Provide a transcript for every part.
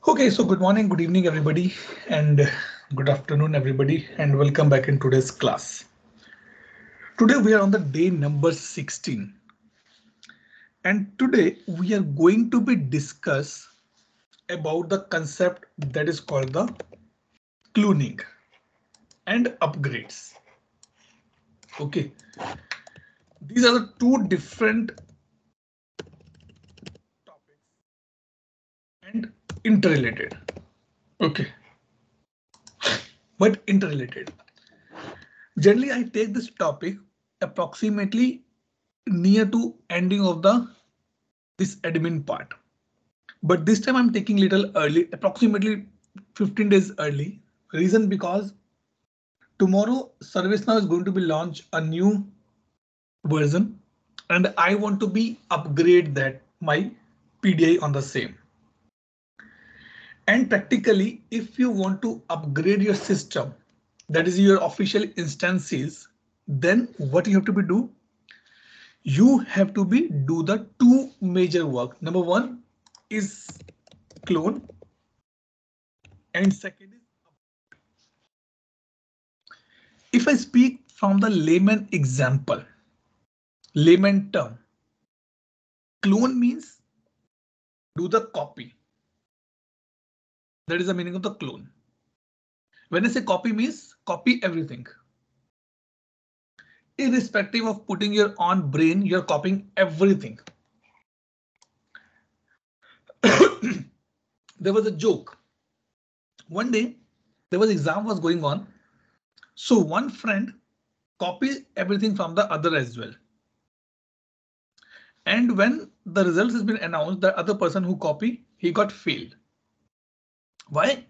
Okay, so good morning, good evening, everybody, and good afternoon, everybody, and welcome back in today's class. Today we are on the day number 16, and today we are going to be discuss about the concept that is called the cloning and upgrades. Okay, these are the two different topics and interrelated. Okay, but interrelated. Generally, I take this topic approximately near to ending of the this admin part, but this time I'm taking little early, approximately 15 days early. Reason because tomorrow ServiceNow is going to be launch a new version and I want to be upgrade that my PDI on the same. And practically if you want to upgrade your system, that is your official instances, then what you have to be do, you have to be do the two major work. Number one is clone and second is, if I speak from the layman example, layman term, clone means do the copy. That is the meaning of the clone. When I say copy means copy everything. Irrespective of putting your own brain, you're copying everything. There was a joke. One day there was exam was going on. So one friend copied everything from the other as well. And when the results has been announced, the other person who copied, he got failed. Why?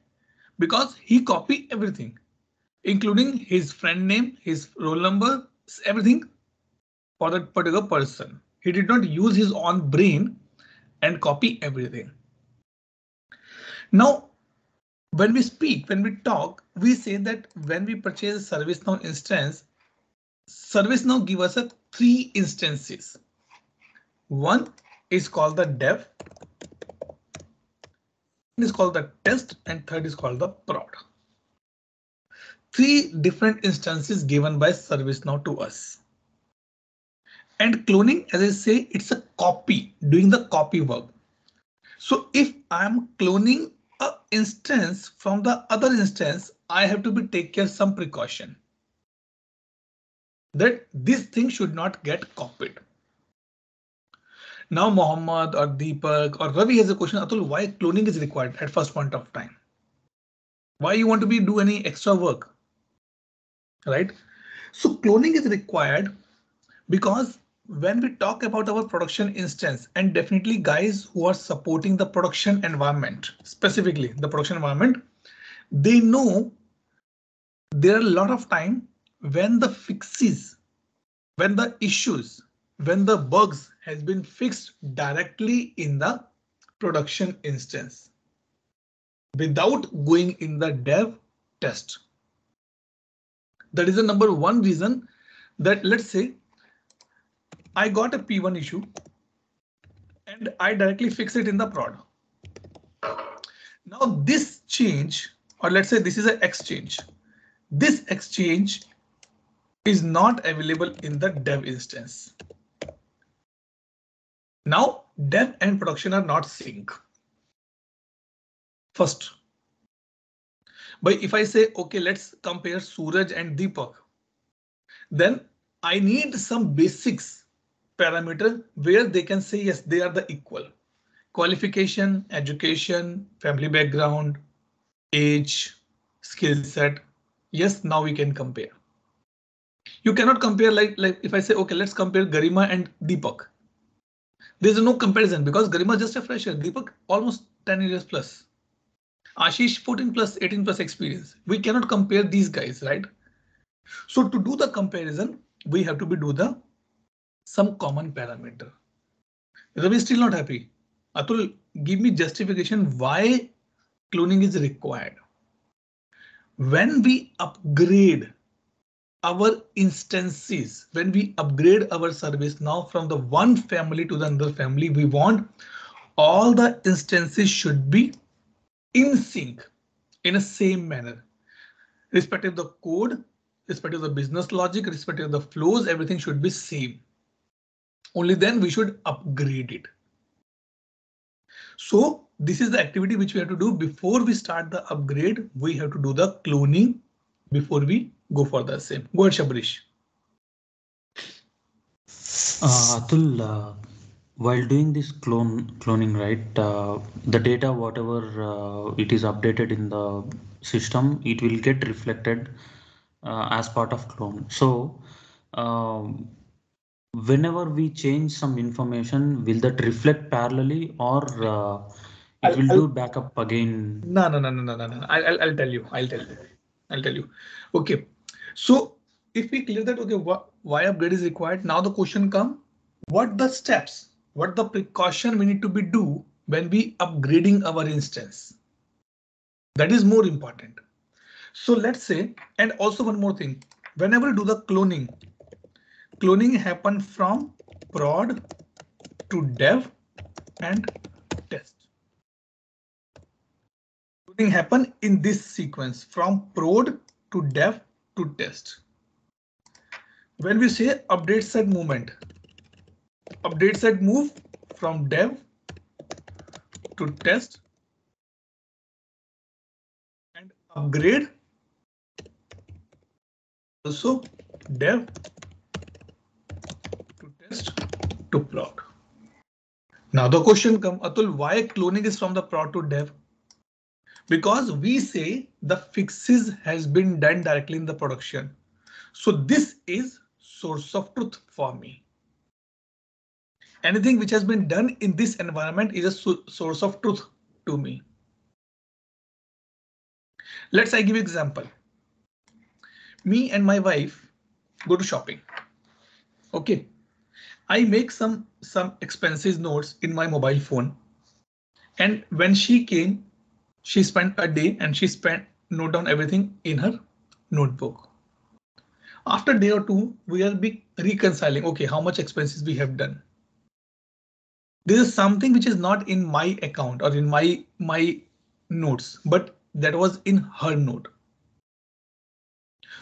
Because he copied everything, including his friend name, his roll number, everything for that particular person. He did not use his own brain and copy everything. Now, when we speak, when we talk, we say that when we purchase a ServiceNow instance, ServiceNow give us a three instances. One is called the dev, is called the test, and third is called the prod. Three different instances given by ServiceNow to us. And cloning, as I say, it's a copy, doing the copy work. So if I'm cloning an instance from the other instance, I have to be take care some precaution that this thing should not get copied. Now Mohammed or Deepak or Ravi has a question, Atul, why cloning is required at first point of time? Why you want to be do any extra work? Right? So cloning is required because when we talk about our production instance, and definitely guys who are supporting the production environment, specifically the production environment, they know there are a lot of time when the fixes, when the issues, when the bugs has been fixed directly in the production instance without going in the dev test. That is the number one reason that, let's say I got a P1 issue and I directly fix it in the prod. Now this change, or let's say this is an exchange. This exchange is not available in the dev instance. Now dev and production are not sync. First. But if I say, OK, let's compare Suraj and Deepak, then I need some basics parameter where they can say, yes, they are the equal. Qualification, education, family background, age, skill set. Yes, now we can compare. You cannot compare like if I say, OK, let's compare Garima and Deepak. There's no comparison because Garima is just a fresher. Deepak almost 10 years plus. Ashish 14 plus 18 plus experience. We cannot compare these guys, right? So to do the comparison, we have to be do the some common parameter. Ravi is still not happy. Atul, give me justification why cloning is required. When we upgrade our instances, when we upgrade our service now from the one family to the another family, we want all the instances should be in sync, in a same manner, respective of the code, respective of the business logic, respective of the flows, everything should be same. Only then we should upgrade it. So this is the activity which we have to do before we start the upgrade. We have to do the cloning before we go for the same. Go ahead, Shabrish. Atul, while doing this cloning, right, the data, whatever it is updated in the system, it will get reflected as part of clone. So, um, whenever we change some information, will that reflect parallelly, or it will I'll do backup again? no. I'll tell you. I'll tell you. Okay. So if we clear that, okay, why upgrade is required? Now the question come, what the steps, what the precaution we need to be do when we upgrading our instance? That is more important. So let's say, and also one more thing, whenever you do the cloning happen from prod to dev and test. Cloning happen in this sequence from prod to dev to test. When we say update set movement, update set move from dev to test and upgrade also dev to test to prod. Now the question comes, Atul, why cloning is from the prod to dev? Because we say the fixes has been done directly in the production. So this is source of truth for me. Anything which has been done in this environment is a source of truth to me. Let's I give you example. Me and my wife go to shopping. Okay. I make some expenses notes in my mobile phone. And when she came, she spent a day and she note down everything in her notebook. After a day or two, we are reconciling. Okay, how much expenses we have done. This is something which is not in my account or in my notes, but that was in her note.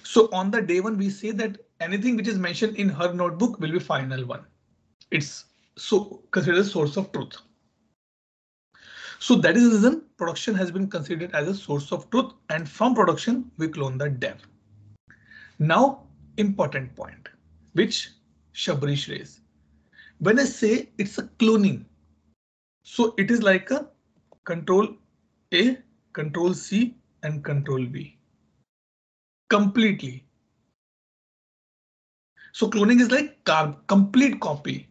So on the day one, we say that anything which is mentioned in her notebook will be final one. It's so considered a source of truth. So that is the reason production has been considered as a source of truth, and from production we clone the dev. Now important point which Shabrish raised. When I say it's a cloning, so it is like a control A, control C and control V. Completely. So cloning is like complete copy.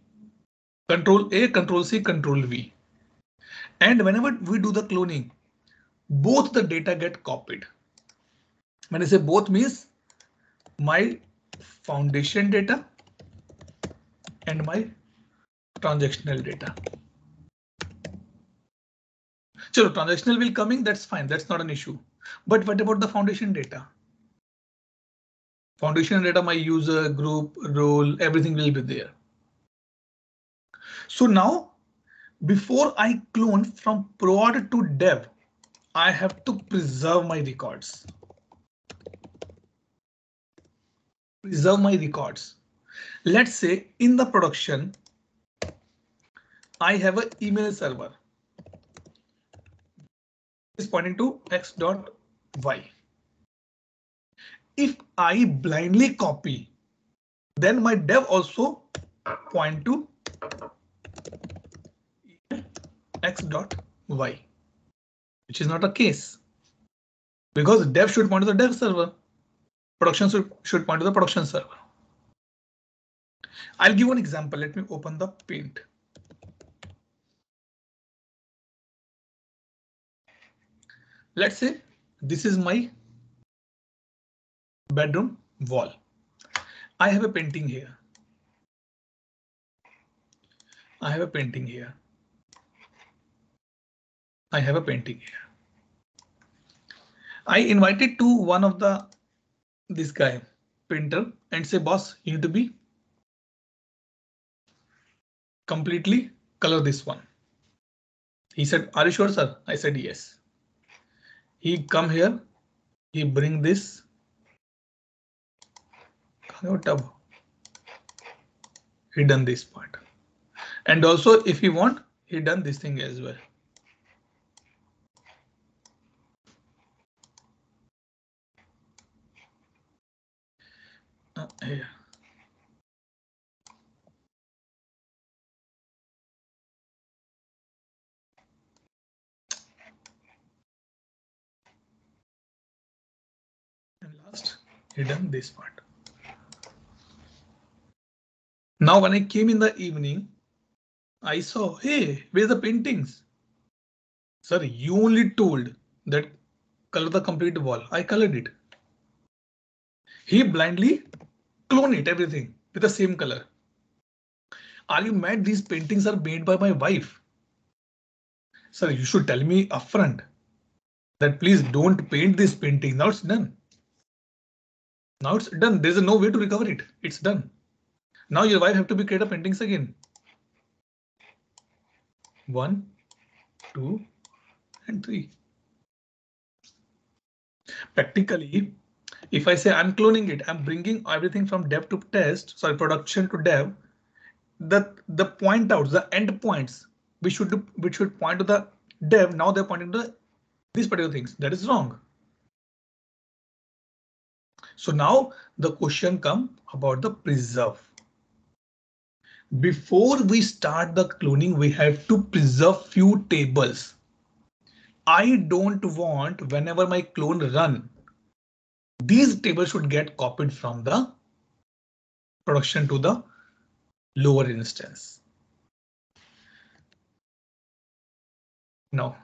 Control A, control C, control V. And whenever we do the cloning, both the data get copied. When I say both means my foundation data and my transactional data. So transactional will coming, that's fine, that's not an issue. But what about the foundation data? Foundation data, my user, group, role, everything will be there. So now, before I clone from prod to dev, I have to preserve my records. Preserve my records. Let's say in the production, I have an email server. Is pointing to x.y. If I blindly copy, then my dev also point to x.y, which is not a case because dev should point to the dev server. Production should point to the production server. I'll give one example. Let me open the paint. Let's say this is my bedroom wall. I have a painting here. I have a painting here. I have a painting here. I invited to one of this guy, painter, and say, boss, you need to be completely color this one. He said, are you sure, sir? I said, yes. He come here, he bring this tab, he done this part, and also if he want, he done this thing as well. Here. And last, he done this part. Now when I came in the evening, I saw, hey, where's the paintings? Sir, you only told that color the complete wall. I colored it. He blindly clone it, everything with the same color. Are you mad? These paintings are made by my wife. Sir, you should tell me upfront that please don't paint this painting. Now it's done. Now it's done. There's no way to recover it. It's done. Now your wife have to be create a paintings again. 1, 2, and 3. Practically, if I say I'm cloning it, I'm bringing everything from dev to test, sorry, production to dev. The point outs, the end points, which should point to the dev. Now they're pointing to these particular things. That is wrong. So now the question come about the preserve. Before we start the cloning, we have to preserve few tables. I don't want whenever my clone run, these tables should get copied from the production to the lower instance. No.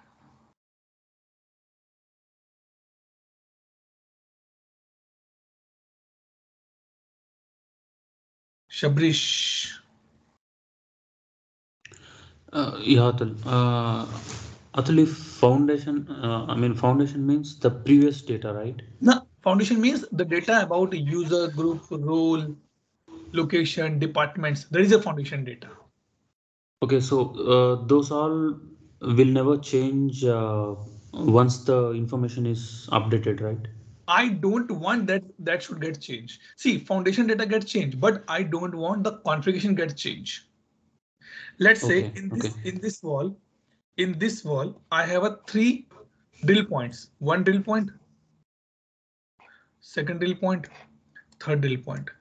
Shabrish. Yeah, Atul. Atul, if foundation, foundation means the previous data, right? No, foundation means the data about user group, role, location, departments. There is a foundation data. Okay, so those all will never change once the information is updated, right? I don't want that should get changed. See, foundation data gets changed, but I don't want the configuration gets changed. Let's say Okay, okay. in this wall, I have a 3 drill points. One drill point, second drill point, third drill point.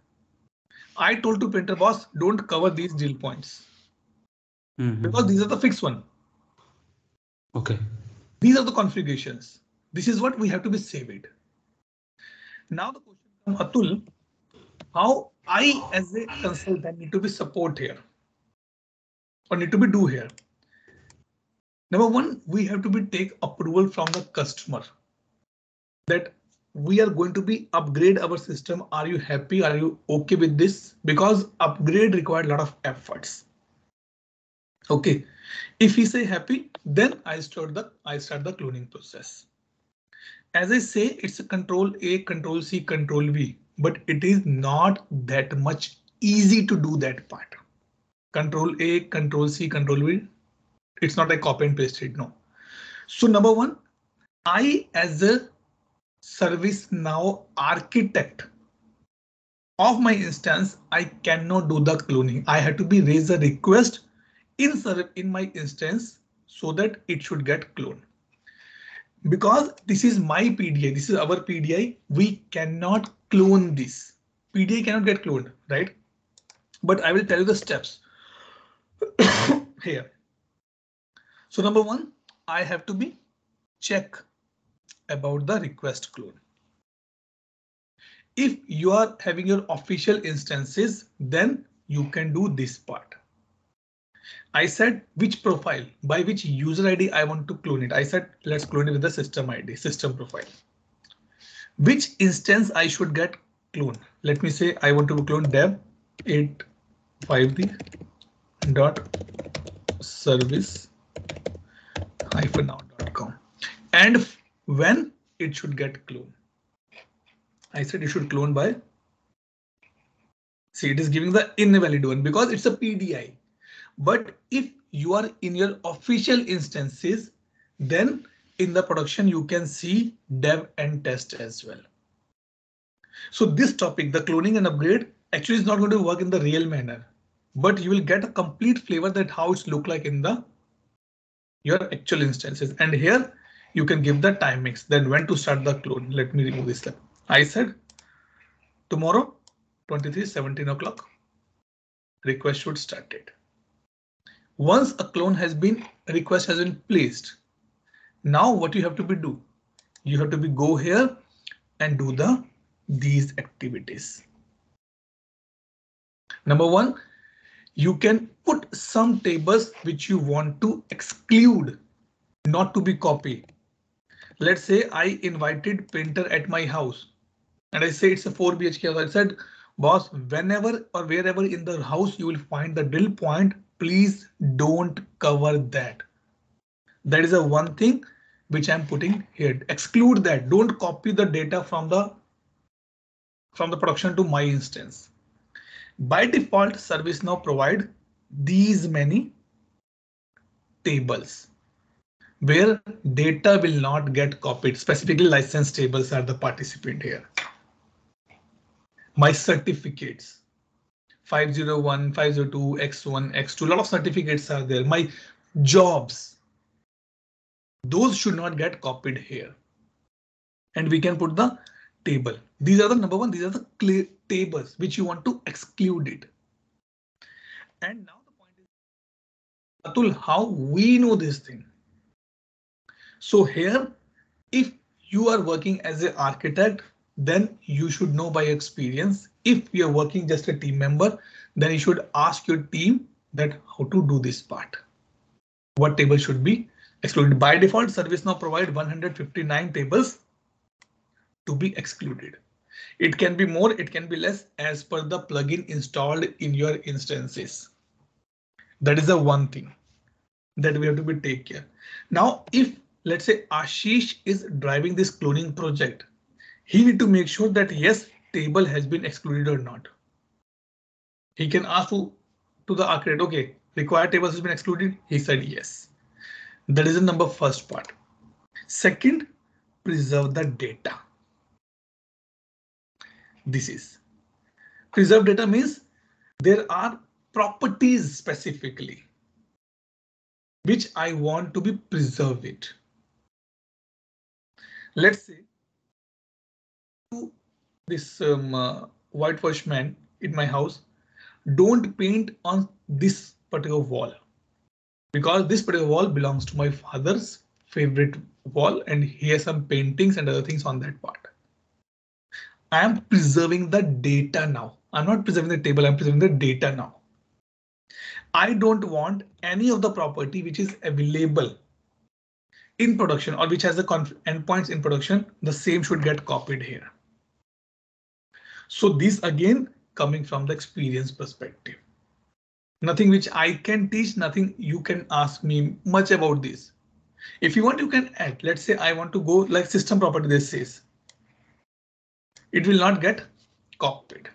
I told to printer boss, don't cover these drill points because these are the fixed one. Okay. These are the configurations. This is what we have to be saved. Now the question comes, Atul, how I as a consultant need to be support here or need to be do here. Number one, we have to be take approval from the customer that we are going to be upgrade our system. Are you happy? Are you okay with this? Because upgrade required a lot of efforts. Okay, if he say happy, then I start the cloning process. As I say, it's a control A, control C, control V, but it is not that much easy to do that part. Control A, control C, control V. It's not like copy and paste it. No. So number one, I as a ServiceNow architect of my instance, I cannot do the cloning. I have to be raise a request in my instance so that it should get cloned. Because this is my PDI, this is our PDI, we cannot clone this. PDI cannot get cloned, right? But I will tell you the steps here. So number one, I have to be check about the request clone. If you are having your official instances, then you can do this part. I said which profile, by which user ID I want to clone it. I said let's clone it with the system ID, system profile. Which instance I should get clone? Let me say I want to clone dev 850 dot service now.com, and when it should get cloned. I said it should clone by. See, it is giving the invalid one because it's a PDI. But if you are in your official instances, then in the production, you can see dev and test as well. So this topic, the cloning and upgrade, actually is not going to work in the real manner, but you will get a complete flavor that how it's look like in the your actual instances. And here you can give the timings, then when to start the clone. Let me remove this step. I said tomorrow 23 17 o'clock request should start it. Once a clone has been request has been placed, now what you have to be do, you have to be go here and do the these activities. Number one, you can put some tables which you want to exclude, not to be copied. Let's say I invited painter at my house and I say it's a 4 BHK house. I said, boss, whenever or wherever in the house you will find the drill point, please don't cover that. That is the one thing which I'm putting here. Exclude that. Don't copy the data from the production to my instance. By default, ServiceNow provide these many tables where data will not get copied. Specifically, license tables are the participant here. My certificates 501, 502, X1, X2, a lot of certificates are there. My jobs, those should not get copied here. And we can put the table. These are the number one, these are the clear tables which you want to exclude it. And now the point is, Atul, how we know this thing? So here, if you are working as an architect, then you should know by experience. If you're working just a team member, then you should ask your team that how to do this part. What table should be excluded? By default, ServiceNow provide 159 tables to be excluded. It can be more, it can be less as per the plugin installed in your instances. That is the one thing that we have to be take care. Now, if let's say Ashish is driving this cloning project, he need to make sure that yes, table has been excluded or not. He can ask to the architect, okay, required tables has been excluded. He said yes. That is the number first part. Second, preserve the data. This is preserve data means there are properties specifically which I want to be preserve it. Let's say this whitewash man in my house, don't paint on this particular wall because this particular wall belongs to my father's favorite wall and he has some paintings and other things on that part. I am preserving the data now. I'm not preserving the table, I'm preserving the data now. I don't want any of the property which is available in production or which has the endpoints in production, the same should get copied here. So this again coming from the experience perspective. Nothing which I can teach, nothing you can ask me much about this. If you want, you can add. Let's say I want to go like system property, this says. It will not get copied.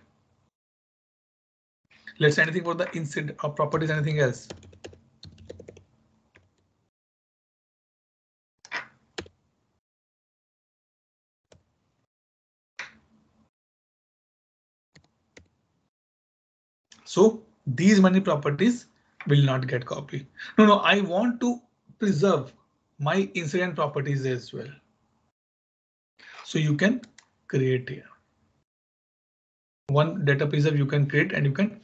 Let's say anything for the incident or properties, anything else. So these many properties will not get copied. No, I want to preserve my incident properties as well. So you can create here. One data preserve you can create and you can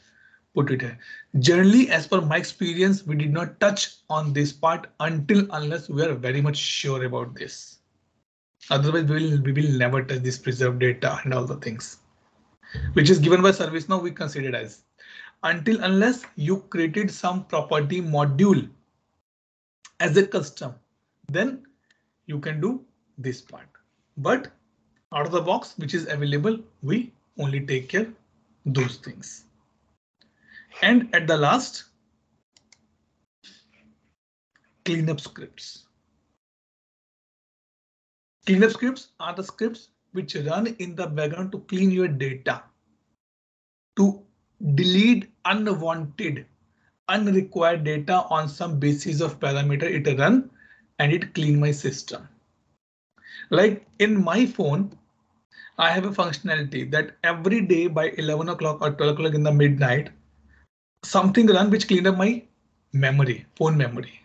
put it here. Generally, as per my experience, we did not touch on this part until unless we are very much sure about this. Otherwise, we will never touch this preserved data and all the things which is given by ServiceNow. We consider it as until unless you created some property module as a custom, then you can do this part. But out of the box, which is available, we only take care those things. And at the last, cleanup scripts. Cleanup scripts are the scripts which run in the background to clean your data, to delete unwanted, unrequired data on some basis of parameter it run and it clean my system. Like in my phone, I have a functionality that every day by 11 o'clock or 12 o'clock in the midnight, something run which cleaned up my memory, phone memory.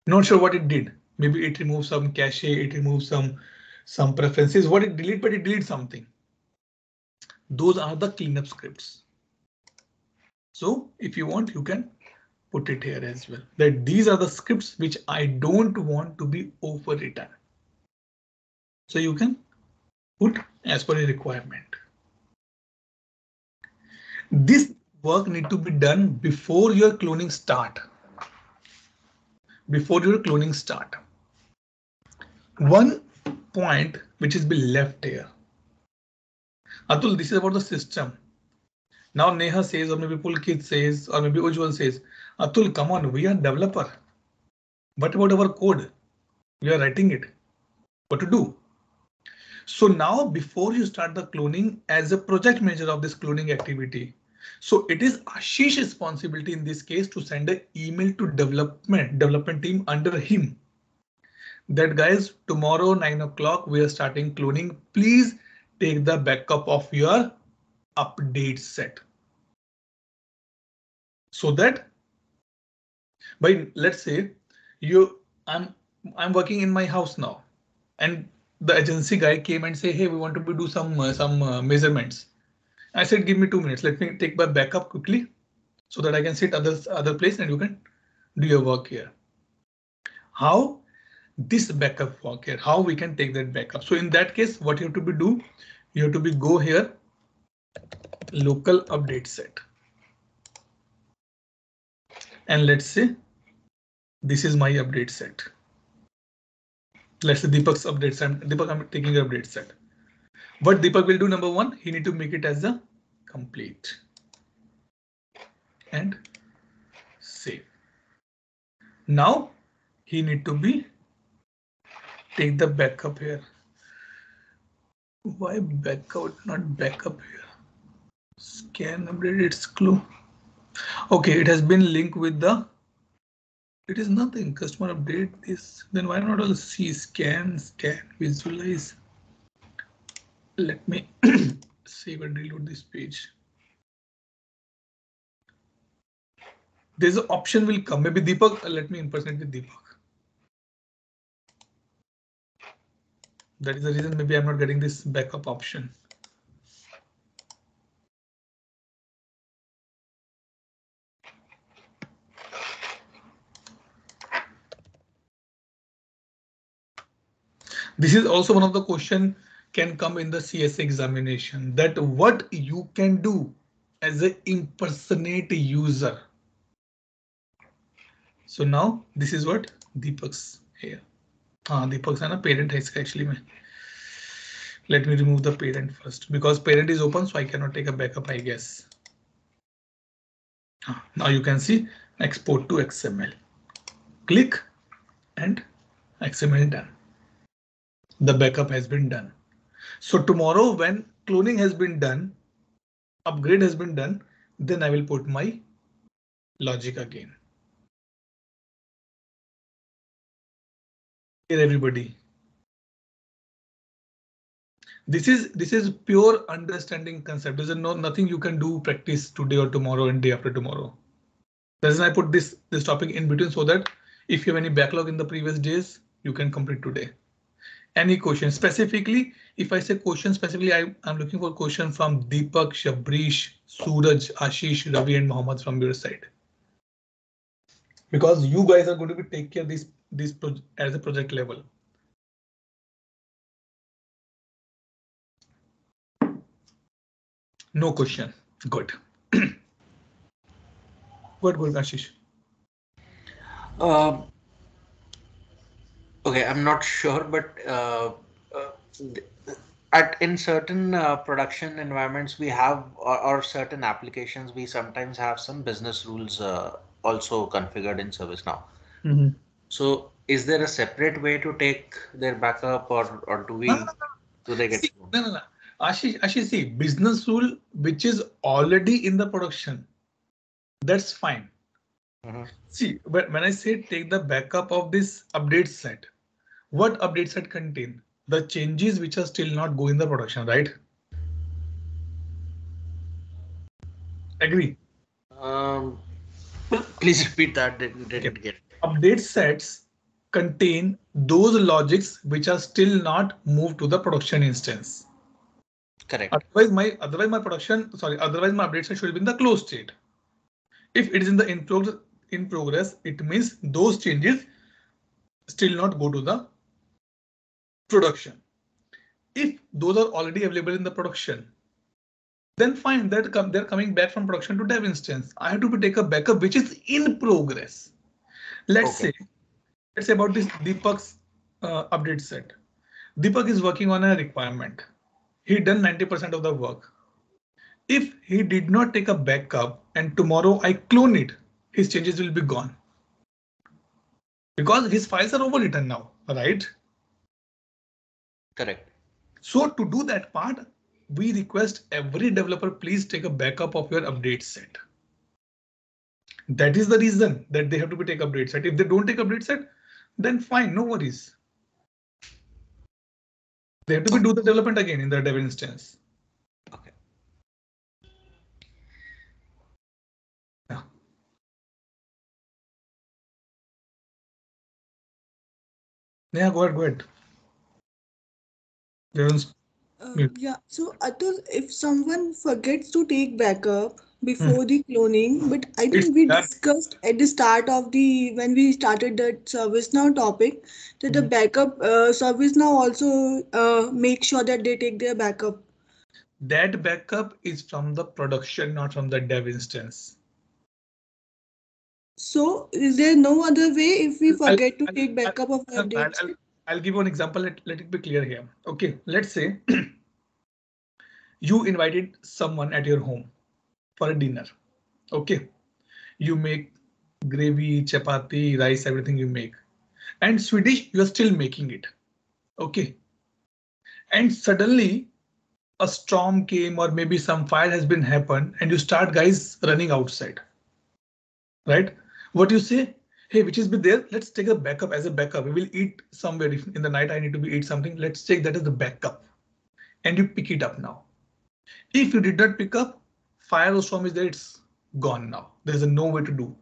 Not sure what it did. Maybe it removed some cache, it removed some preferences, what it delete, but it deleted something. Those are the cleanup scripts. So if you want, you can put it here as well, that these are the scripts which I don't want to be overwritten. So you can put as per a requirement. This work need to be done before your cloning start. Before your cloning start. One point which is be left here. Atul, this is about the system. Now Neha says, or maybe Pulkit says, or maybe Ujjwal says, Atul, come on, we are developer. What about our code? We are writing it. What to do? So now before you start the cloning as a project manager of this cloning activity, so it is Ashish's responsibility in this case to send an email to development team under him. That guys, tomorrow 9 o'clock we are starting cloning. Please take the backup of your update set. So that by let's say I'm working in my house now, and the agency guy came and say, hey, we want to do some measurements. I said, give me 2 minutes. Let me take my backup quickly so that I can sit other place and you can do your work here. How this backup work here? How we can take that backup? So in that case, what you have to be do? You have to be go here, local update set. And let's say this is my update set. Let's say Deepak's update set. Deepak, I'm taking your update set. What Deepak will do, number one, he need to make it as a complete and save. Now he need to be take the backup here. Why backup, not backup here? Scan update, it's clue. Okay, it has been linked with the. It is nothing. Customer update this. Then why not all see scan, visualize? Let me save and reload this page. There's an option will come. Maybe Deepak. Let me impersonate with Deepak. That is the reason maybe I'm not getting this backup option. This is also one of the question can come in the CS examination, that what you can do as an impersonate user. So now this is what Deepak's here. Deepak's a parent है actually. Let me remove the parent first because parent is open, so I cannot take a backup, I guess. Now you can see export to XML. Click and XML done. The backup has been done. So tomorrow when cloning has been done, upgrade has been done, then I will put my logic again. Here everybody. This is pure understanding concept. There's nothing you can do practice today or tomorrow and day after tomorrow. That's why I put this topic in between so that if you have any backlog in the previous days, you can complete today. Any question specifically, if I say question specifically, I'm looking for question from Deepak, Shabrish, Suraj, Ashish, Ravi and Mohammed from your side. Because you guys are going to be take care of this as a project level. No question. Good. Good, Ashish. Okay, I'm not sure, but in certain production environments we have or certain applications we sometimes have some business rules also configured in ServiceNow. Mm-hmm. So is there a separate way to take their backup or do they get? No. Ashish, see, business rule which is already in the production, that's fine. See, when I say take the backup of this update set, what update set contain? The changes which are still not going in the production, right? Agree? Um, Please repeat that. Okay. Didn't get it. Update sets contain those logics which are still not moved to the production instance. Correct. Otherwise my update set should be in the closed state. If it is in the in progress, it means those changes still not go to the production. If those are already available in the production, then fine, they're coming back from production to dev instance. I have to take a backup which is in progress. Let's Okay. say about this Deepak's update set. Deepak is working on a requirement. He done 90% of the work. If he did not take a backup and tomorrow I clone it, his changes will be gone. Because his files are overwritten now, right? Correct. So to do that part, we request every developer, please take a backup of your update set. That is the reason that they have to take update set. If they don't take update set, then fine, no worries. They have to do the development again in the dev instance. Okay. Yeah. Yeah, go ahead. Yeah, so Atul, if someone forgets to take backup before the cloning, but I It's think we that. discussed at the start of when we started that ServiceNow topic, that the backup ServiceNow also make sure that they take their backup. That backup is from the production, not from the dev instance. So is there no other way if we I'll, forget to I'll, take I'll, backup of the I'll, updates? I'll, I'll give you an example. Let it be clear here. Okay, let's say you invited someone at your home for a dinner. Okay, you make gravy, chapati, rice, everything you make. And Swedish, you are still making it. Okay. And suddenly a storm came or maybe some fire has been happened and you start guys running outside. Right? What you say? Hey, which is be there? Let's take a backup as a backup. We will eat somewhere. If in the night I need to be eat something, let's take that as the backup. And you pick it up now. If you did not pick up, fire or storm is there, it's gone now. There's no way to do.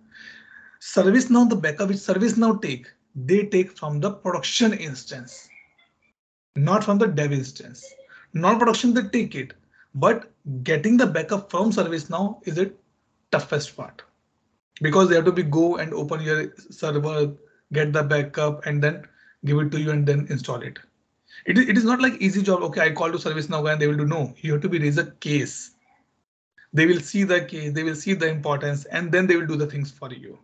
ServiceNow, the backup which ServiceNow take, they take from the production instance, not from the dev instance. Non-production they take it, but getting the backup from ServiceNow is the toughest part because they have to be go and open your server, get the backup, and then give it to you and then install it. It is not like easy job. Okay, I call to ServiceNow guy and they will do no. You have to be raise a case. They will see the case, they will see the importance, and then they will do the things for you.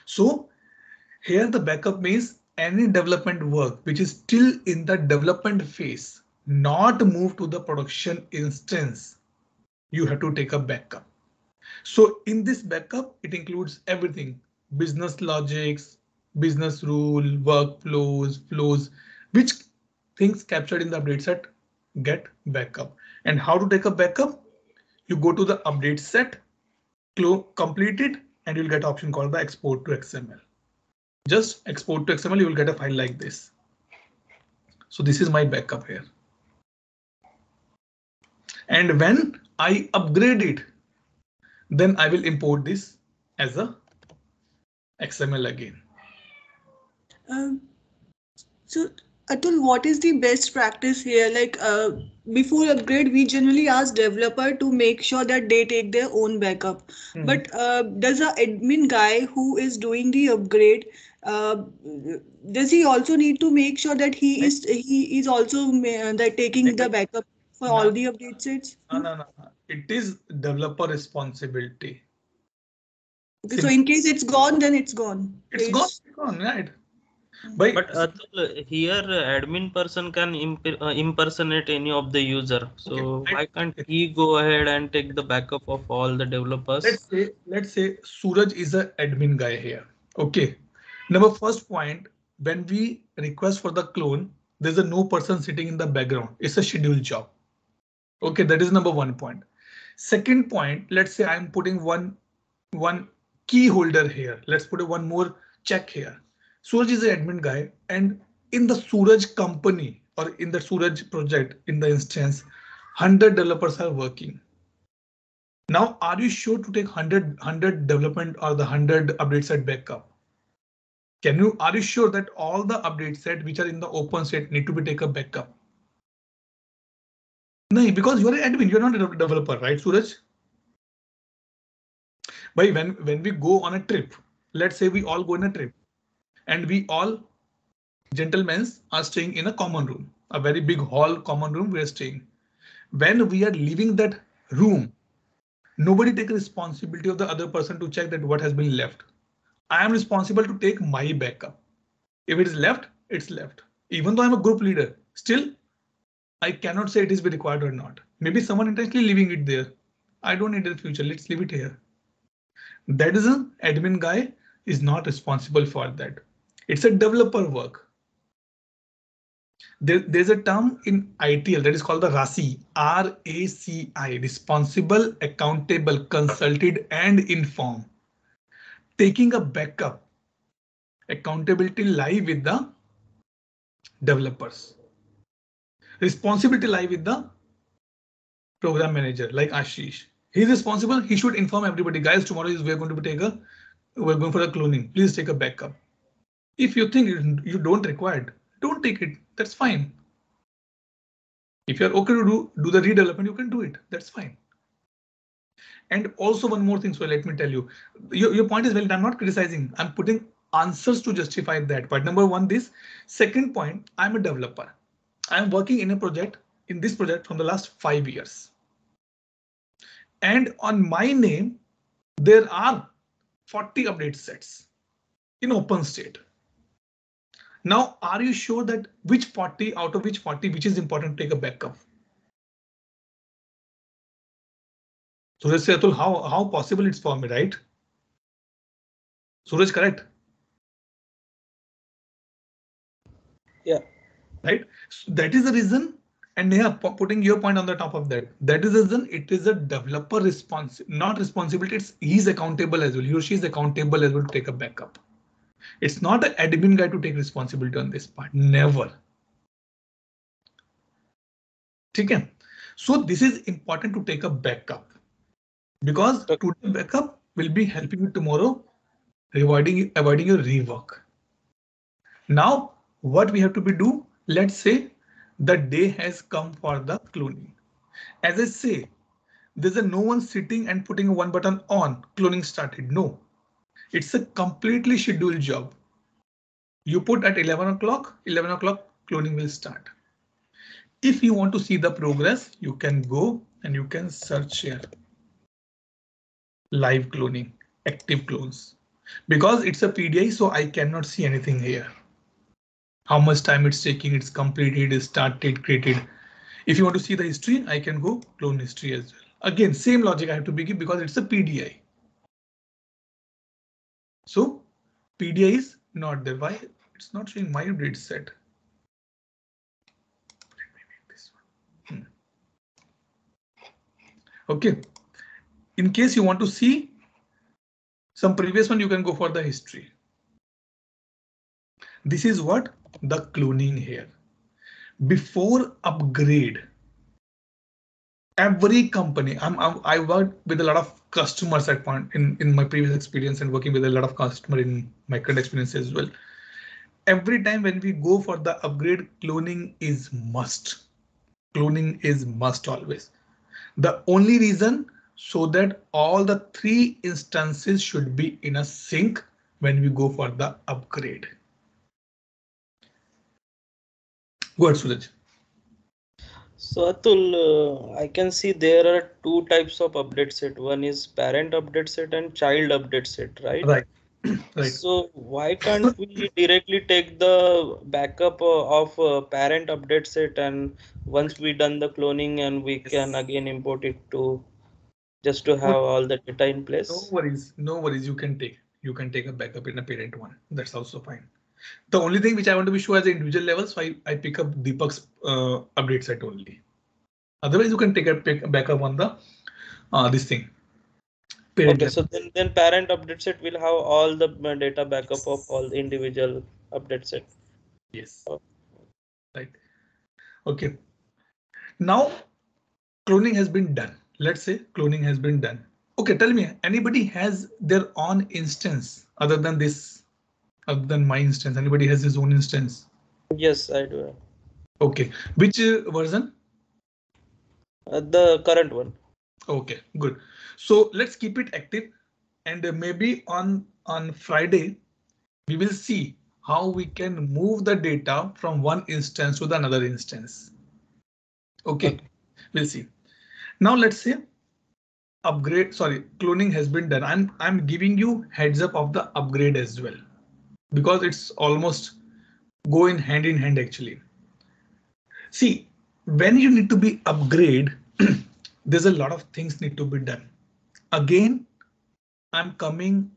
So here the backup means any development work which is still in the development phase, not move to the production instance, you have to take a backup. So in this backup, it includes everything: business logics, business rule, workflows, flows, which things captured in the update set get backup. And how to take a backup? You go to the update set, complete it, and you'll get option called the export to XML. Just export to XML, you will get a file like this. So this is my backup here. And when I upgrade it, then I will import this as a XML again. So Atul, what is the best practice here? Like before upgrade, we generally ask developer to make sure that they take their own backup. But does a admin guy who is doing the upgrade, uh, does he also need to make sure that he is also that taking the backup for No, all the update sets? no. It is developer responsibility. Okay, so in case it's gone, then it's gone. It's gone, right? But Atul, here admin person can impersonate any of the user. So why can't he go ahead and take the backup of all the developers? Let's say Suraj is an admin guy here. Okay. Number first point, when we request for the clone, there's a no person sitting in the background. It's a scheduled job. Okay, that is number one point. Second point, let's say I'm putting one key holder here. Let's put one more check here. Suraj is an admin guy, and in the Suraj company or in the Suraj project, in the instance, 100 developers are working. Now, are you sure to take 100 development or the 100 update set backup? Are you sure that all the update set which are in the open state need to be taken backup? No, because you are an admin, you're not a developer, right, Suraj? But when we go on a trip, let's say we all go on a trip and we all gentlemen are staying in a common room, a very big hall common room we are staying. When we are leaving that room, nobody take responsibility of the other person to check that what has been left. I am responsible to take my backup. If it is left, it's left. Even though I'm a group leader, still I cannot say it is required or not. Maybe someone intentionally leaving it there. I don't need it in the future. Let's leave it here. That is an admin guy is not responsible for that. It's a developer work. There's a term in ITL that is called the RACI, RACI, responsible, accountable, consulted, and informed. Taking a backup, accountability lie with the developers. Responsibility lie with the program manager like Ashish. He's responsible. He should inform everybody. Guys, tomorrow we're going for a cloning. Please take a backup. If you think you don't require it, don't take it. That's fine. If you're okay to do the redevelopment, you can do it. That's fine. And also one more thing. So let me tell you, your point is valid. I'm not criticizing. I'm putting answers to justify that. But number one, this second point, I'm a developer. I'm working in this project from the last 5 years. And on my name, there are 40 update sets in open state. Now, are you sure that which 40 out of which 40, which is important to take a backup? Suraj said, Atul, how possible it's for me, right? Suraj, correct? Yeah. Right. So that is the reason. And yeah, putting your point on the top of that, that is the reason it is a developer not responsibility. He's accountable as well. He or she is accountable as well to take a backup. It's not an admin guy to take responsibility on this part. Never. Okay. So this is important to take a backup because today backup will be helping you tomorrow, avoiding your rework. Now, what we have to do? Let's say the day has come for the cloning. As I say, there's no one sitting and putting one button on, cloning started. No, it's a completely scheduled job. You put at 11 o'clock, cloning will start. If you want to see the progress, you can go and you can search here. Live cloning, active clones. Because it's a PDI, so I cannot see anything here. How much time it's taking, it's completed, started, created. If you want to see the history, I can go clone history as well. Again, same logic I have to begin because it's a PDI. So PDI is not there. Why it's not showing my update set? Okay. In case you want to see some previous one, you can go for the history. This is what the cloning here. Before upgrade, every company, I worked with a lot of customers at point in my previous experience and working with a lot of customer in my current experience as well. Every time when we go for the upgrade, cloning is must. Cloning is must always. The only reason so that all the 3 instances should be in a sync when we go for the upgrade. Go ahead, Suraj. So Atul, I can see there are 2 types of update set. One is parent update set and child update set, right? Right. Right. So why can't we directly take the backup of parent update set, and once we done the cloning and we can again import it to just to have all the data in place? No worries. You can take a backup in a parent one. That's also fine. The only thing which I want to be sure as an individual level, so I pick up Deepak's update set only. Otherwise, you can take a backup on the this thing. parent Okay, level. so then parent update set will have all the data backup of all the individual update set. Yes. Oh. Right. Okay. Now cloning has been done. Let's say cloning has been done. Okay, tell me, anybody has their own instance other than this, other than my instance? Anybody has his own instance? Yes, I do. Okay, which version? The current one. Okay, good. So let's keep it active, and maybe on Friday we will see how we can move the data from one instance to the another instance. Okay, we'll see. Now let's say cloning has been done. I'm giving you heads up of the upgrade as well, because it's almost go in hand actually. See, when you need to be upgrade, there's a lot of things need to be done. Again, I'm coming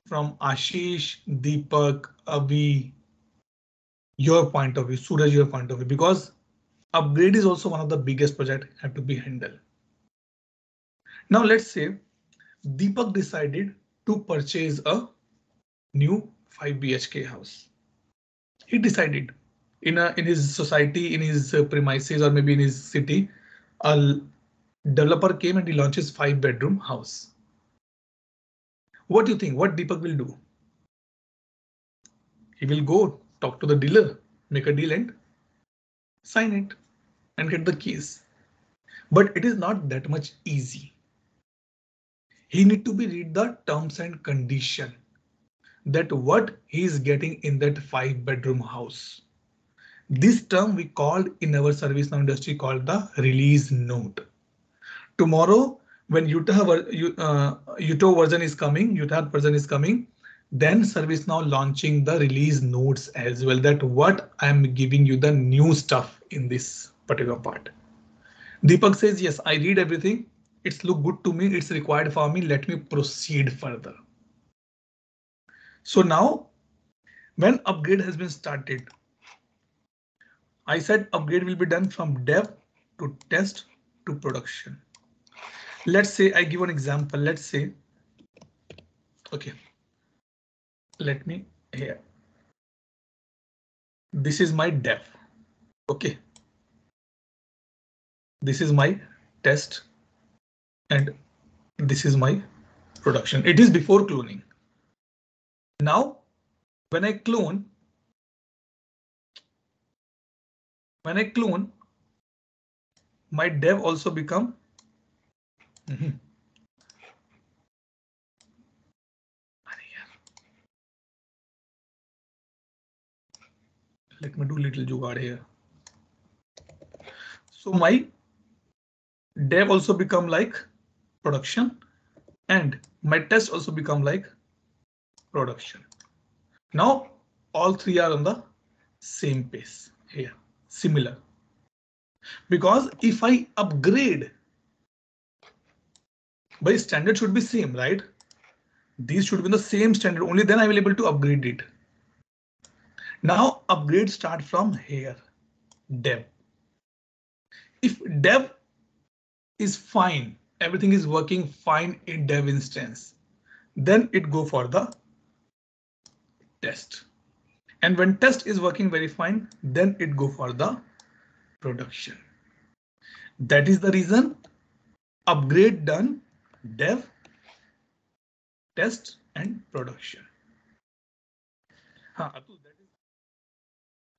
from Ashish, Deepak, Avi, your point of view, Suraj, your point of view, because upgrade is also one of the biggest project have to be handled. Now let's say Deepak decided to purchase a new 5 BHK house. He decided in his society, in his premises, or maybe in his city, a developer came and he launches 5-bedroom house. What do you think? What Deepak will do? He will go talk to the dealer, make a deal and sign it and get the keys. But it is not that much easy. He need to be read the terms and condition that what he is getting in that 5-bedroom house. This term we called in our ServiceNow industry called the release note. Tomorrow, when Utah version is coming, Utah version is coming, then ServiceNow launching the release notes as well. That what I'm giving you the new stuff in this particular part. Deepak says, yes, I read everything. It's look good to me. It's required for me. Let me proceed further. So now when upgrade has been started, I said upgrade will be done from dev to test to production. Let's say I give an example. Let's say, OK, let me here. This is my dev. OK, this is my test and this is my production. It is before cloning. Now, when I clone, my dev also become let me do little jugaad here. So my dev also become like production and my test also become like production. Now all three are on the same pace here, similar. Because if I upgrade, by standard should be same, right? These should be the same standard, only then I will able to upgrade it. Now upgrade start from here, dev. If dev is fine, everything is working fine in dev instance, then it go for the test. And when test is working very fine, then it go for the production. That is the reason upgrade done dev, test and production. That is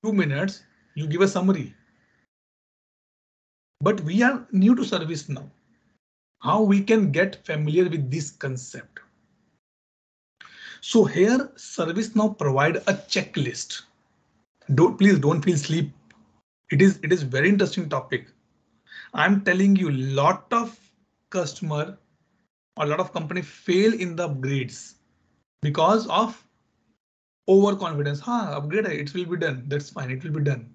2 minutes. You give a summary. But we are new to service now. How we can get familiar with this concept? So here ServiceNow provide a checklist. Please don't feel sleep. It is very interesting topic. I'm telling you, lot of customer or a lot of company fail in the upgrades because of overconfidence. Upgrade it will be done. That's fine. It will be done.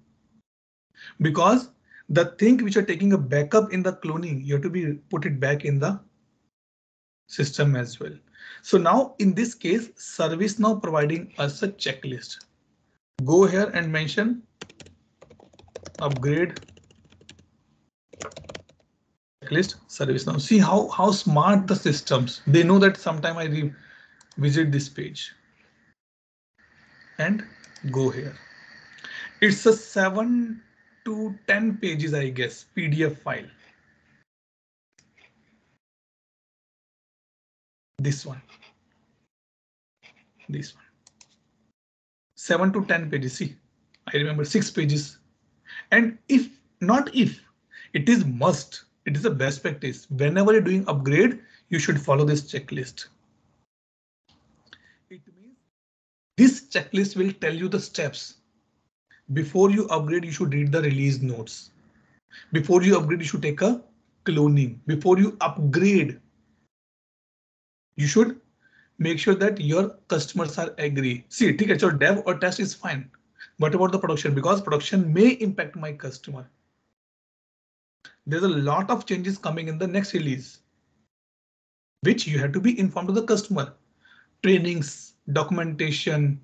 Because the thing which are taking a backup in the cloning, you have to be put it back in the system as well. So now in this case, ServiceNow providing us a checklist. Go here and mention upgrade checklist service now. See how smart the systems. They know that sometime I visit this page and go here. It's a 7 to 10 pages, I guess, PDF file. This one. This one. 7 to 10 pages. See, I remember 6 pages. And if not if, it is must. It is a best practice. Whenever you're doing upgrade, you should follow this checklist. It means this checklist will tell you the steps. Before you upgrade, you should read the release notes. Before you upgrade, you should take a cloning. Before you upgrade, you should make sure that your customers are agree. See, your dev or test is fine. What about the production? Because production may impact my customer. There's a lot of changes coming in the next release, which you have to be informed to the customer. Trainings, documentation,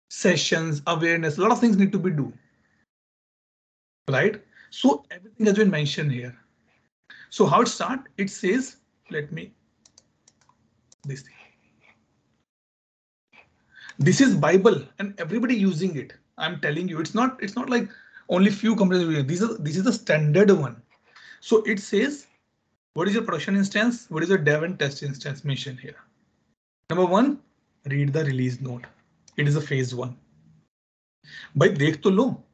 sessions, awareness, a lot of things need to be done. Right? So everything has been mentioned here. So how it start? It says, let me this thing. This is Bible and everybody using it. I'm telling you, it's not like only few companies using it. This is the standard one. So it says, what is your production instance? What is your dev and test instance mentioned here? Number 1, read the release note. It is a phase 1. By dekh to lo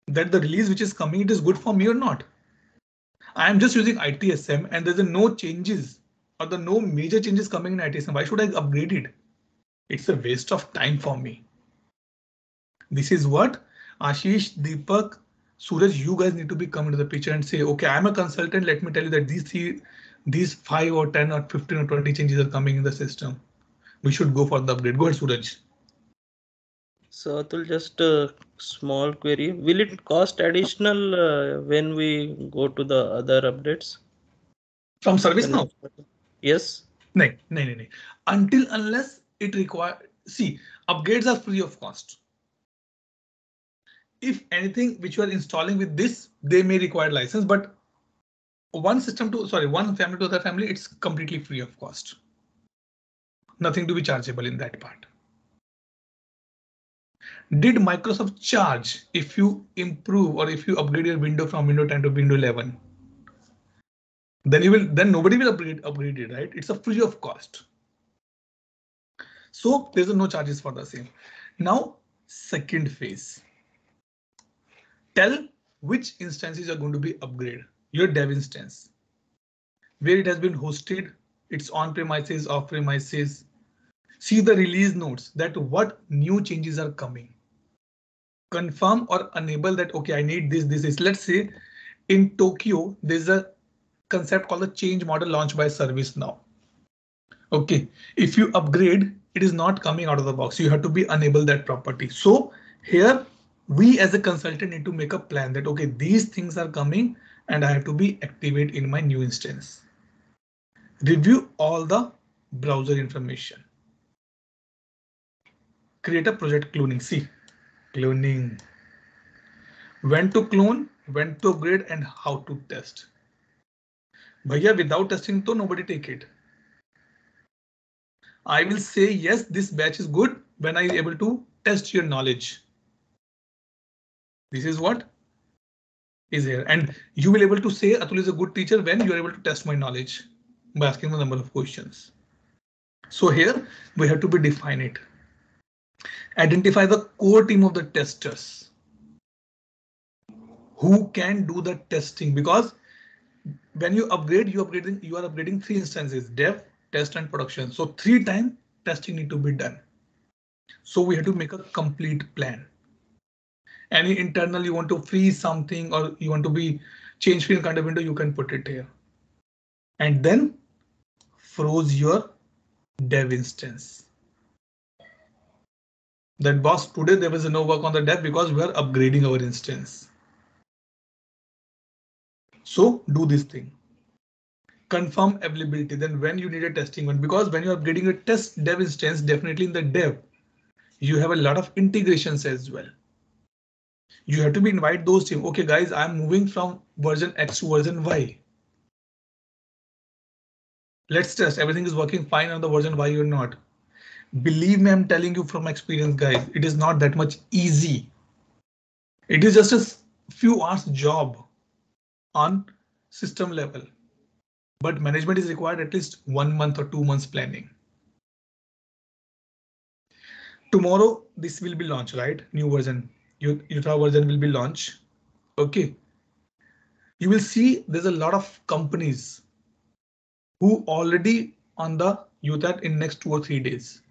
that the release which is coming, it is good for me or not. I am just using ITSM and there's no changes or the no major changes coming in ITSM. Why should I upgrade it? It's a waste of time for me. This is what Ashish, Deepak, Suraj, you guys need to be coming to the picture and say, okay, I'm a consultant. Let me tell you that these 5 or 10 or 15 or 20 changes are coming in the system. We should go for the upgrade. Go ahead, Suraj. So Atul, just a small query. Will it cost additional when we go to the other updates? From service now? Yes. No. Until unless it requires, see, upgrades are free of cost. If anything which you are installing with this, they may require license, but one family to other family, it's completely free of cost. Nothing to be chargeable in that part. Did Microsoft charge if you improve or if you upgrade your window from Windows 10 to Windows 11? Then nobody will upgrade it, right? It's a free of cost. So there's no charges for the same. Now, second phase. Tell which instances are going to be upgraded. Your dev instance, where it has been hosted, it's on premises, off premises. See the release notes that what new changes are coming. Confirm or enable that, okay, I need this. Let's say in Tokyo, there's a concept called the change model launched by ServiceNow. Okay, if you upgrade, it is not coming out of the box. You have to be enable that property. So here we as a consultant need to make a plan that, okay, these things are coming and I have to be activate in my new instance. Review all the browser information. Create a project cloning. See, cloning. When to clone, when to upgrade, and how to test. Bhaiya, without testing, to nobody take it. I will say yes, this batch is good when I am able to test your knowledge. This is what is here, and you will able to say Atul is a good teacher when you are able to test my knowledge by asking the number of questions. So here we have to be define it. Identify the core team of the testers who can do the testing, because when you upgrade, you are upgrading 3 instances: dev, test, and production. So 3 times testing need to be done. So we have to make a complete plan. Any internal you want to freeze something or you want to be change field kind of window, you can put it here. And then froze your dev instance. That boss, today there was no work on the dev because we are upgrading our instance. So do this thing. Confirm availability. Then when you need a testing one, because when you're upgrading a test dev instance, definitely in the dev, you have a lot of integrations as well. You have to be invite those teams. Okay, guys, I'm moving from version X to version Y. Let's test everything is working fine on the version. Why you're not? Believe me, I'm telling you from experience, guys, it is not that much easy. It is just a few hours job on system level, but management is required at least 1 month or 2 months planning. Tomorrow this will be launched, right? New version, Utah version will be launched. Okay, you will see there's a lot of companies who already on the Utah in next 2 or 3 days,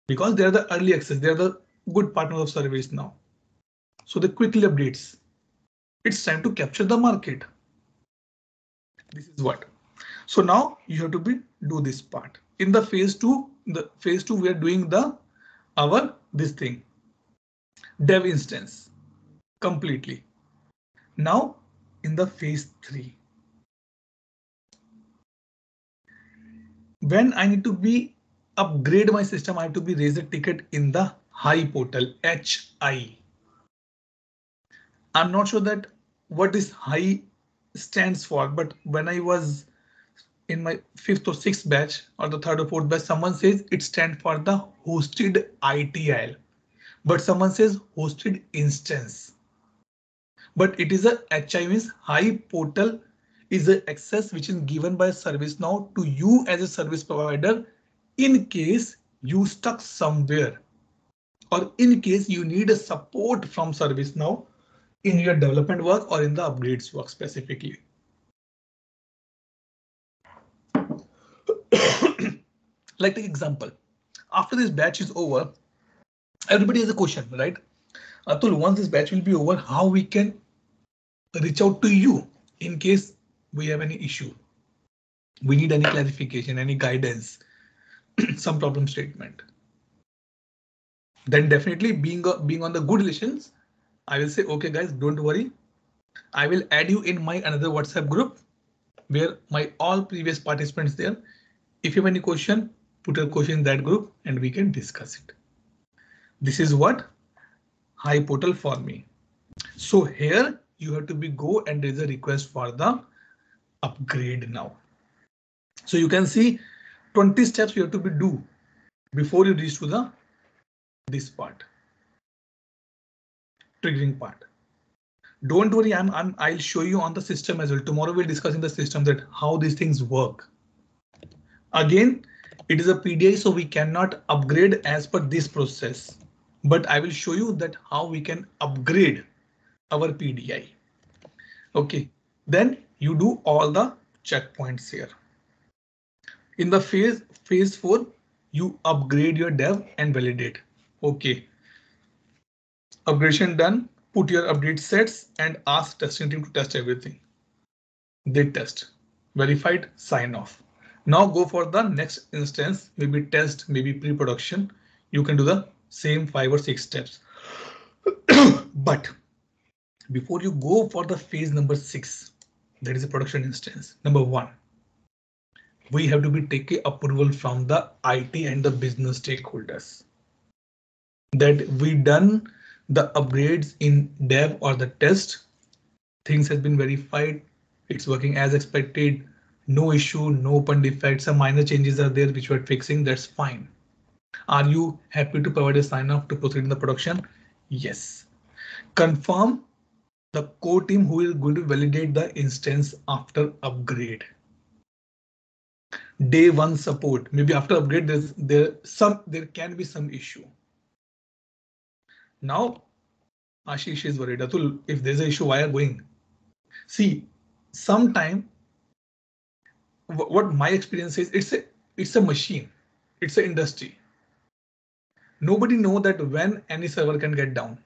because they are the early access, they are the good partners of service now. So they quickly updates. It's time to capture the market. This is what. So now you have to do this part. In the phase two, we are doing this thing, dev instance completely. Now in the phase 3, when I need to upgrade my system, I have to raise a ticket in the HI portal, HI. I'm not sure that what this HI stands for, but when I was in my 5th or 6th batch or the 3rd or 4th batch, someone says it stands for the hosted ITIL, but someone says hosted instance. But it is a HI, means HI portal is an access which is given by ServiceNow to you as a service provider in case you stuck somewhere or in case you need a support from ServiceNow in your development work or in the upgrades work specifically. Like take example, after this batch is over, everybody has a question, right? Atul, once this batch will be over, how we can reach out to you in case we have any issue, we need any clarification, any guidance, some problem statement. Then definitely being on the good relations, I will say, okay guys, don't worry, I will add you in my another WhatsApp group where my all previous participants there. If you have any question, put your question in that group and we can discuss it. This is what HI portal for me. So here you have to go and raise a request for the upgrade now. So you can see 20 steps you have to do before you reach to this part, triggering part. Don't worry, I'll show you on the system as well. Tomorrow we'll discuss in the system that how these things work. Again, it is a PDI, so we cannot upgrade as per this process, but I will show you that how we can upgrade our PDI. Okay, then you do all the checkpoints here. In the phase 4, you upgrade your dev and validate. Okay, upgradation done. Put your update sets and ask testing team to test everything. They test, verified, sign off. Now go for the next instance, maybe test, maybe pre-production. You can do the same 5 or 6 steps. But before you go for the phase number 6, that is a production instance. Number 1, we have to taking approval from the IT and the business stakeholders that we done the upgrades in dev or the test. Things has been verified. It's working as expected. No issue, no open defect. Some minor changes are there which we're fixing. That's fine. Are you happy to provide a sign off to proceed in the production? Yes. Confirm the core team who is going to validate the instance after upgrade. Day 1 support. Maybe after upgrade, there can be some issue. Now, Ashish is worried. Atul, if there's an issue, why are going? See, sometime what my experience is, it's a machine, it's an industry. Nobody know that when any server can get down.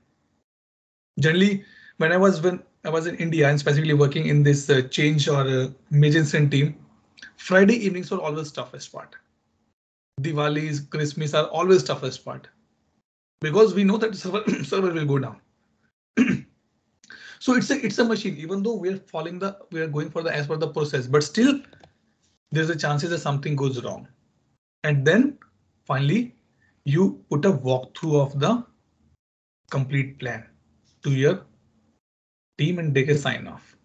Generally, when I was in India and specifically working in this change or major incident team, Friday evenings were always toughest part. Diwali's, Christmas are always toughest part because we know that the server will go down. So it's a machine. Even though we are going for the as per the process, but still there's a chances that something goes wrong. And then finally you put a walkthrough of the complete plan to your team and take a sign off.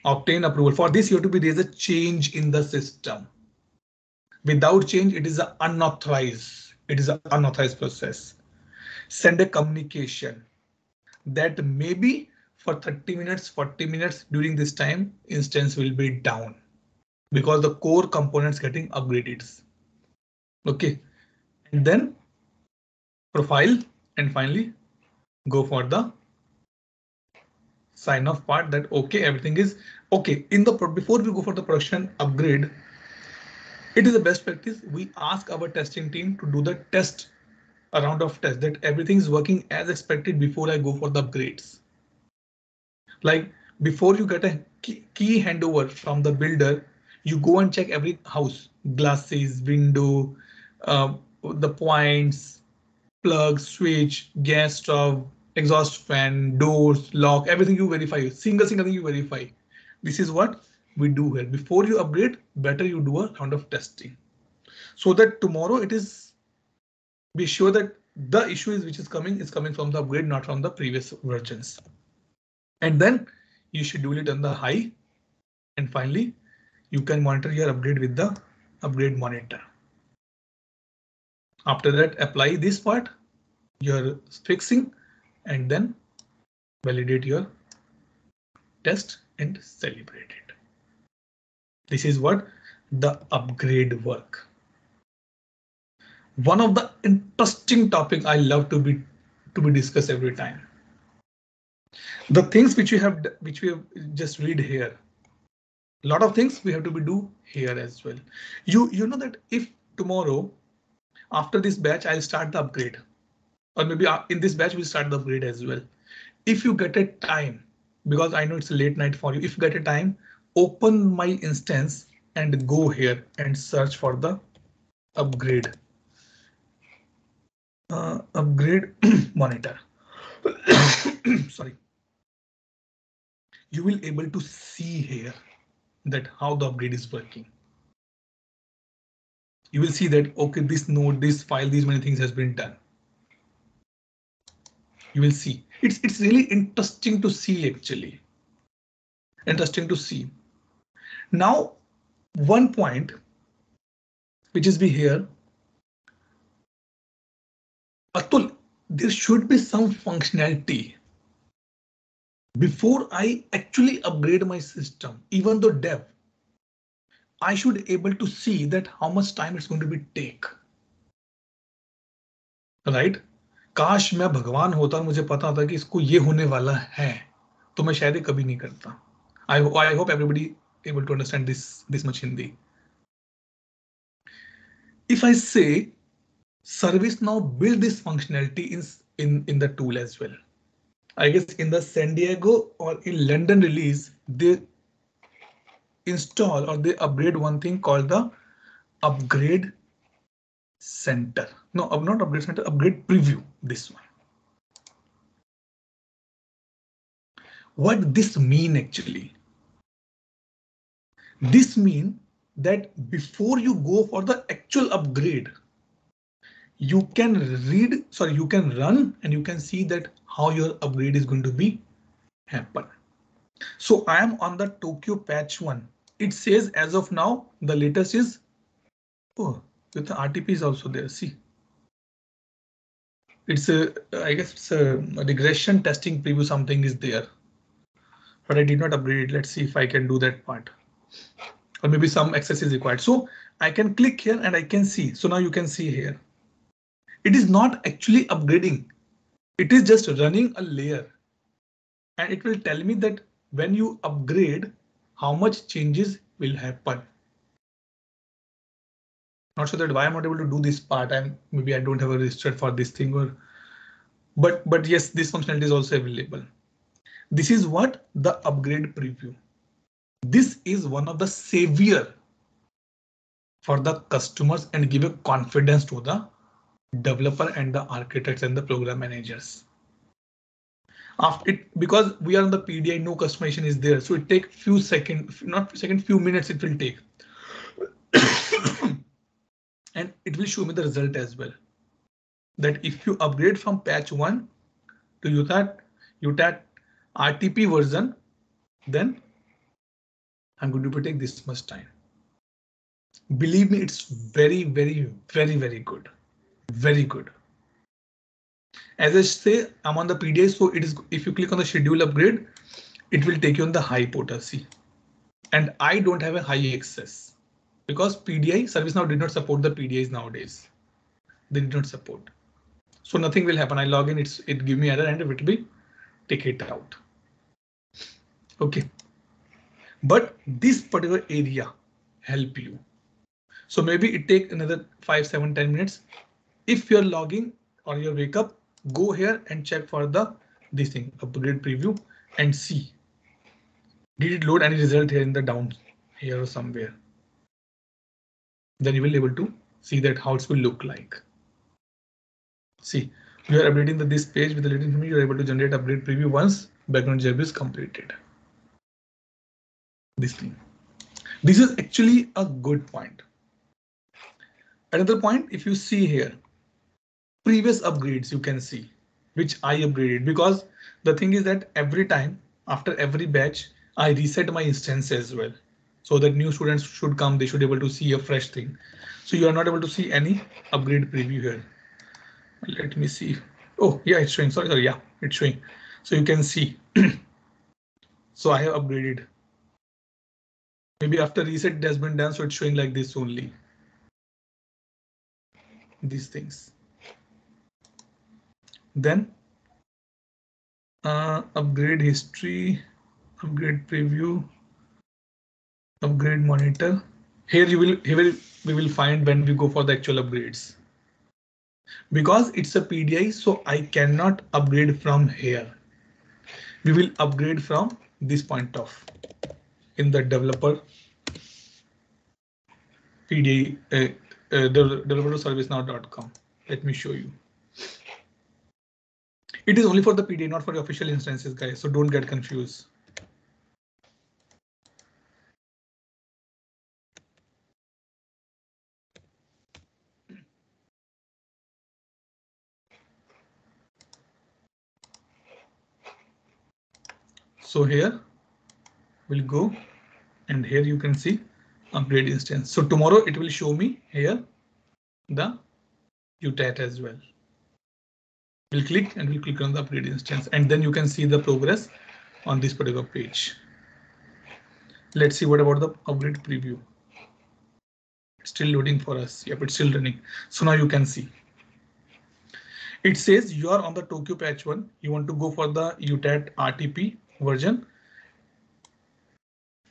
Obtain approval. For this, you have to raise a change in the system. Without change, it is an unauthorized. It is an unauthorized process. Send a communication that maybe for 30 minutes, 40 minutes during this time, instance will be down because the core components getting upgraded. Okay, and then profile, and finally go for the sign off part that okay, everything is okay. Before we go for the production upgrade, it is the best practice. We ask our testing team to do the test, a round of tests that everything is working as expected before I go for the upgrades. Like before you get a key handover from the builder, you go and check every house, glasses, window, the points, plug, switch, gas stove, exhaust fan, doors, lock, everything you verify. Single thing you verify. This is what we do here. Before you upgrade, better you do a round of testing so that tomorrow it is be sure that the issue is which is coming from the upgrade, not from the previous versions. And then you schedule it on the high. And finally, you can monitor your upgrade with the upgrade monitor. After that, apply this part, your fixing, and then validate your test and celebrate it. This is what the upgrade work. One of the interesting topic I love to be discussed every time. The things which we have just read here. A lot of things we have to be do here as well. You know that if tomorrow after this batch I'll start the upgrade, or maybe in this batch we'll start the upgrade as well. If you get a time, because I know it's a late night for you, if you get a time, open my instance and go here and search for the upgrade upgrade monitor. Sorry. You will able to see here that how the upgrade is working. You will see that okay, this node, this file, these many things has been done. You will see it's really interesting to see, actually interesting to see. Now one point which is be here, Atul, there should be some functionality before I actually upgrade my system. Even though dev, I should able to see that how much time it's going to be take, right? काश मैं भगवान होता और मुझे पता था कि इसको ये होने वाला है, तो मैं शायद कभी नहीं करता. I hope everybody able to understand this much Hindi. If I say service now build this functionality in the tool as well. I guess in the San Diego or in London release, they install or they upgrade one thing called the upgrade center. No, not upgrade center, upgrade preview. This one. What this mean actually? This mean that before you go for the actual upgrade, you can you can run and you can see that how your upgrade is going to be happen. So I am on the Tokyo patch 1. It says as of now, the latest is, oh, with the RTP is also there. See, it's a, I guess it's a regression testing preview, something is there, but I did not upgrade it. Let's see if I can do that part, or maybe some access is required. So I can click here and I can see. So now you can see here, it is not actually upgrading. It is just running a layer and it will tell me that when you upgrade, how much changes will happen. Not sure that why I'm not able to do this part. Maybe I don't have a register for this thing, or but yes, this functionality is also available. This is what the upgrade preview. This is one of the savior for the customers and give a confidence to the developer and the architects and the program managers. After it, because we are on the PDI, no customization is there, so it take few seconds, not second, few minutes it will take. And it will show me the result as well. That if you upgrade from patch 1 to UTAT RTP version, then I'm going to take this much time. Believe me, it's very, very, very, very good. Very good. As I say, I'm on the PDI, so it is. If you click on the schedule upgrade, it will take you on the high potency. And I don't have a high access because PDI ServiceNow did not support the PDIs nowadays. They did not support. So nothing will happen. I log in, it give me error and it will be take it out. OK. But this particular area help you. So maybe it take another 5, 7, 10 minutes. If you're logging or your wake up, go here and check for the this thing upgrade preview and see. Did it load any result here in the down here or somewhere? Then you will be able to see that how it will look like. See, you are updating this page with the latest information. You are able to generate upgrade preview once background job is completed. This thing. This is actually a good point. Another point, if you see here, previous upgrades you can see which I upgraded, because the thing is that every time after every batch I reset my instance as well, so that new students should come, they should be able to see a fresh thing. So you are not able to see any upgrade preview here. Let me see. Oh yeah, it's showing. Sorry, yeah, it's showing. So you can see. So I have upgraded. Maybe after reset it has been done, so it's showing like this only. These things. Then upgrade history, upgrade preview, upgrade monitor. Here we will find when we go for the actual upgrades. Because it's a PDI, so I cannot upgrade from here. We will upgrade from this point of in the developer PDI developer servicenow.com. Let me show you. It is only for the PDI, not for the official instances, guys. So don't get confused. So here we'll go and here you can see upgrade instance. So tomorrow it will show me here the UTAT as well. We'll click and we'll click on the upgrade instance and then you can see the progress on this particular page. Let's see what about the upgrade preview. It's still loading for us. Yep, it's still running. So now you can see. It says you are on the Tokyo patch 1. You want to go for the UTAT RTP version.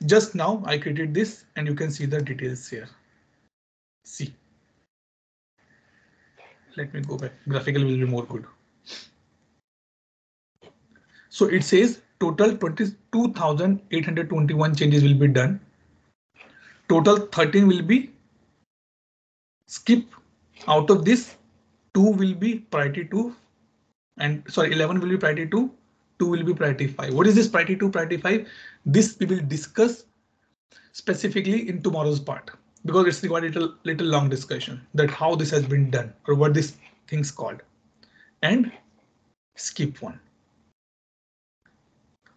Just now I created this and you can see the details here. See. Let me go back. Graphical will be more good. So it says total 22,821 changes will be done. Total 13 will be skip. Out of this, 2 will be priority 2 and sorry, 11 will be priority 2, 2 will be priority 5. What is this priority 2, priority 5? This we will discuss specifically in tomorrow's part because it's required a little long discussion that how this has been done or what this thing's called and skip one.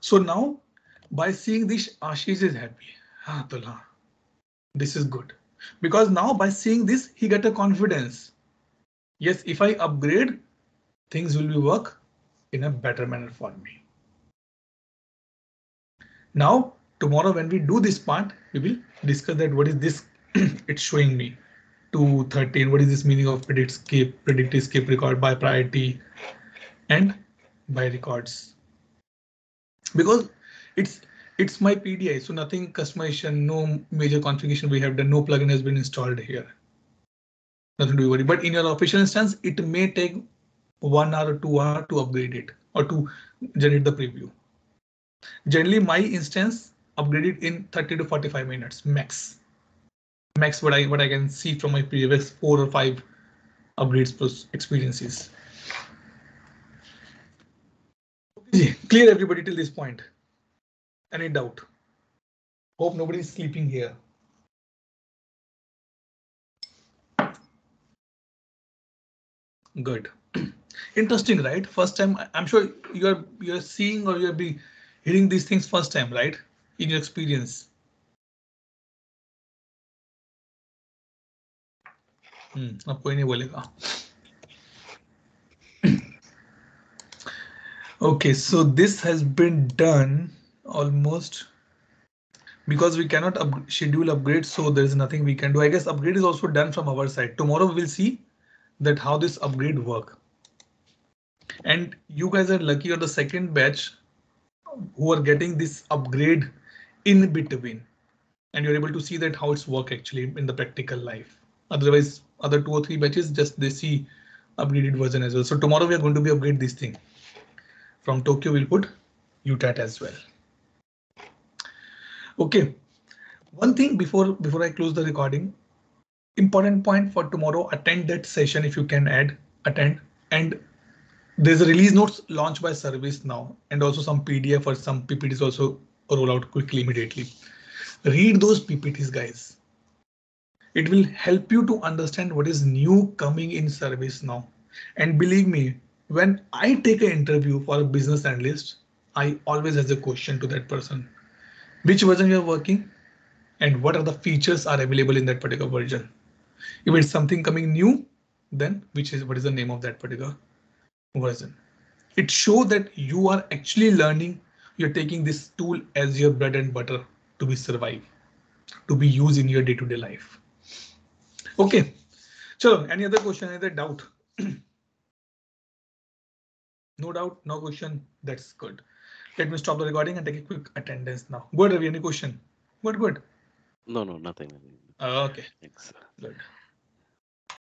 So now by seeing this, Ashish is happy. This is good because now by seeing this, he got a confidence. Yes, if I upgrade, things will be work in a better manner for me. Now, tomorrow when we do this part, we will discuss that what is this it's showing me 213. What is this meaning of predict skip record by priority and by records? Because it's my PDI, so nothing customization, no major configuration we have done, no plugin has been installed here. Nothing to worry. But in your official instance, it may take 1 hour or 2 hours to upgrade it or to generate the preview. Generally, my instance upgraded in 30 to 45 minutes max. Max what I can see from my previous 4 or 5 upgrades plus experiences. Okay, clear everybody till this point. Any doubt? Hope nobody is sleeping here. Good. Interesting, right? First time, I'm sure you're seeing or you'll be hearing these things first time, right? In your experience. अब कोई नहीं बोलेगा. Okay, so this has been done almost because we cannot schedule upgrade, so there is nothing we can do. I guess upgrade is also done from our side. Tomorrow we will see that how this upgrade work. And you guys are lucky, or the second batch who are getting this upgrade in between, and you're able to see that how it's work actually in the practical life. Otherwise, other 2 or 3 batches just they see upgraded version as well. So tomorrow we are going to be upgrade this thing. From Tokyo we'll put UTAT as well. Okay. One thing before I close the recording, important point for tomorrow, attend that session if you can attend. And there's a release notes launched by service now, and also some PDF or some PPTs also roll out quickly immediately. Read those PPTs, guys. It will help you to understand what is new coming in service now. And believe me, when I take an interview for a business analyst, I always ask a question to that person. Which version you are working and what are the features are available in that particular version? If it's something coming new, then what is the name of that particular version? It shows that you are actually learning. You're taking this tool as your bread and butter to be survive, to be used in your day-to-day life. Okay. So any other question, any other doubt? No doubt, no question. That's good. Let me stop the recording and take a quick attendance now. Good, Ravi, any question? Good. No, nothing. Okay. Thanks. Good.